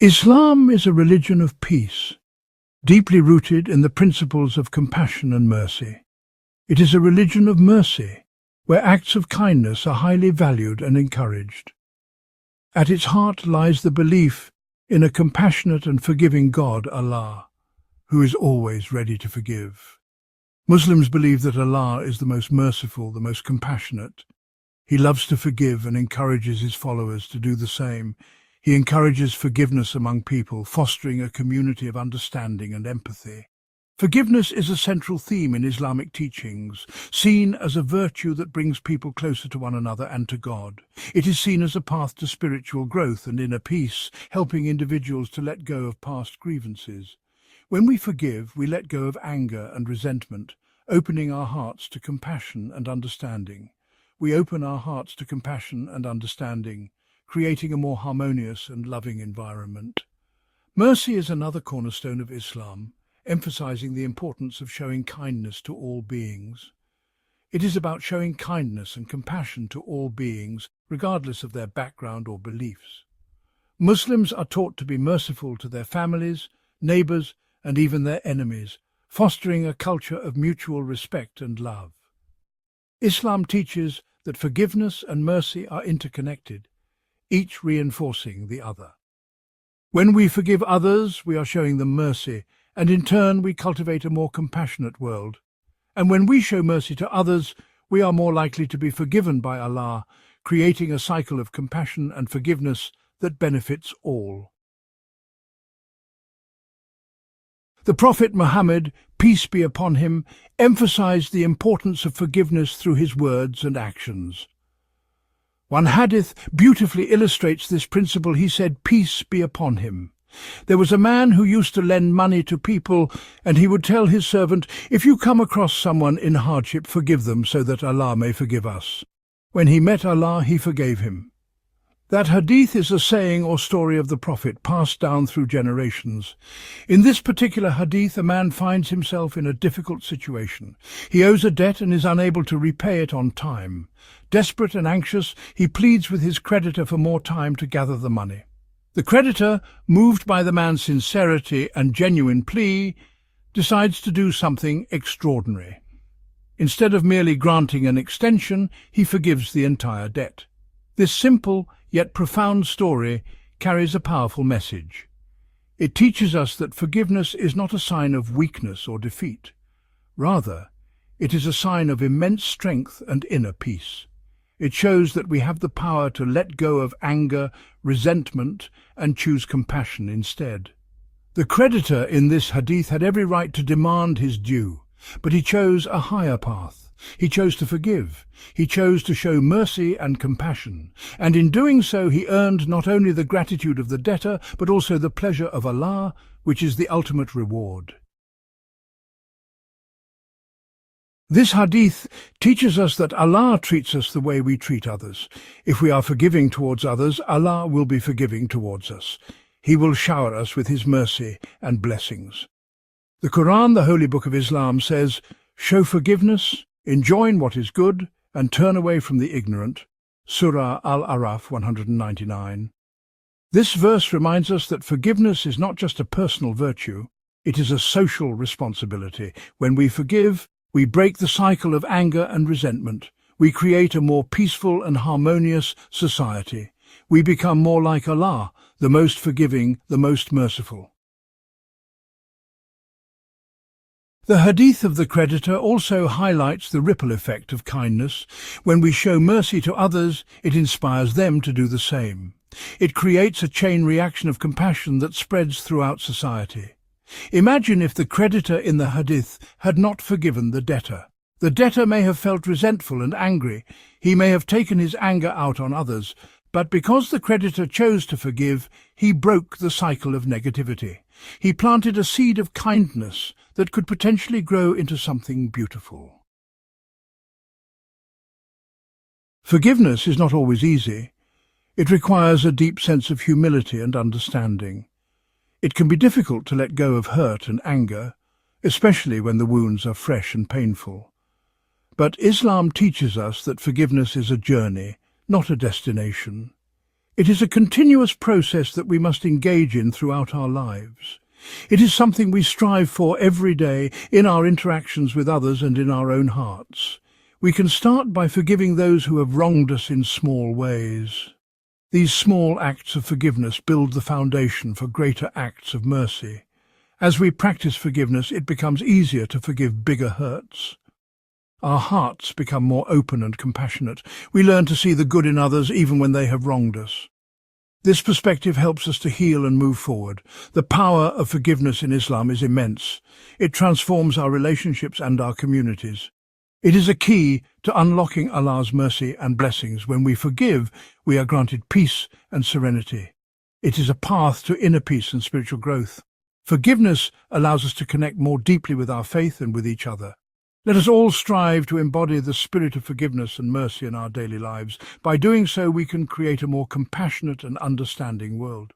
Islam is a religion of peace, deeply rooted in the principles of compassion and mercy. It is a religion of mercy, where acts of kindness are highly valued and encouraged. At its heart lies the belief in a compassionate and forgiving God, Allah, who is always ready to forgive. Muslims believe that Allah is the most merciful, the most compassionate. He loves to forgive and encourages his followers to do the same. He encourages forgiveness among people, fostering a community of understanding and empathy. Forgiveness is a central theme in Islamic teachings, seen as a virtue that brings people closer to one another and to God. It is seen as a path to spiritual growth and inner peace, helping individuals to let go of past grievances. When we forgive, we let go of anger and resentment, opening our hearts to compassion and understanding. We open our hearts to compassion and understanding, creating a more harmonious and loving environment. Mercy is another cornerstone of Islam, emphasizing the importance of showing kindness to all beings. It is about showing kindness and compassion to all beings, regardless of their background or beliefs. Muslims are taught to be merciful to their families, neighbors, and even their enemies, fostering a culture of mutual respect and love. Islam teaches that forgiveness and mercy are interconnected, each reinforcing the other. When we forgive others, we are showing them mercy, and in turn we cultivate a more compassionate world. And when we show mercy to others, we are more likely to be forgiven by Allah, creating a cycle of compassion and forgiveness that benefits all. The Prophet Mohammed, peace be upon him, emphasized the importance of forgiveness through his words and actions. One hadith beautifully illustrates this principle. He said, "Peace be upon him. There was a man who used to lend money to people, and he would tell his servant, 'If you come across someone in hardship, forgive them so that Allah may forgive us.' When he met Allah, he forgave him." That hadith is a saying or story of the Prophet passed down through generations. In this particular hadith, a man finds himself in a difficult situation. He owes a debt and is unable to repay it on time. Desperate and anxious, he pleads with his creditor for more time to gather the money. The creditor, moved by the man's sincerity and genuine plea, decides to do something extraordinary. Instead of merely granting an extension, he forgives the entire debt. This simple yet profound story carries a powerful message. It teaches us that forgiveness is not a sign of weakness or defeat. Rather, it is a sign of immense strength and inner peace. It shows that we have the power to let go of anger, resentment, and choose compassion instead. The creditor in this hadith had every right to demand his due, but he chose a higher path. He chose to forgive. He chose to show mercy and compassion, and in doing so he earned not only the gratitude of the debtor, but also the pleasure of Allah, which is the ultimate reward. This hadith teaches us that Allah treats us the way we treat others. If we are forgiving towards others, Allah will be forgiving towards us. He will shower us with His mercy and blessings. The Quran, the holy book of Islam, says, "Show forgiveness, enjoin what is good, and turn away from the ignorant." Surah Al-Araf 199. This verse reminds us that forgiveness is not just a personal virtue, it is a social responsibility. When we forgive, we break the cycle of anger and resentment. We create a more peaceful and harmonious society. We become more like Allah, the most forgiving, the most merciful. The hadith of the creditor also highlights the ripple effect of kindness. When we show mercy to others, it inspires them to do the same. It creates a chain reaction of compassion that spreads throughout society. Imagine if the creditor in the hadith had not forgiven the debtor. The debtor may have felt resentful and angry. He may have taken his anger out on others. But because the creditor chose to forgive, he broke the cycle of negativity. He planted a seed of kindness that could potentially grow into something beautiful. Forgiveness is not always easy. It requires a deep sense of humility and understanding. It can be difficult to let go of hurt and anger, especially when the wounds are fresh and painful. But Islam teaches us that forgiveness is a journey, not a destination. It is a continuous process that we must engage in throughout our lives. It is something we strive for every day in our interactions with others and in our own hearts. We can start by forgiving those who have wronged us in small ways. These small acts of forgiveness build the foundation for greater acts of mercy. As we practice forgiveness, it becomes easier to forgive bigger hurts. Our hearts become more open and compassionate. We learn to see the good in others even when they have wronged us. This perspective helps us to heal and move forward. The power of forgiveness in Islam is immense. It transforms our relationships and our communities. It is a key to unlocking Allah's mercy and blessings. When we forgive, we are granted peace and serenity. It is a path to inner peace and spiritual growth. Forgiveness allows us to connect more deeply with our faith and with each other. Let us all strive to embody the spirit of forgiveness and mercy in our daily lives. By doing so, we can create a more compassionate and understanding world.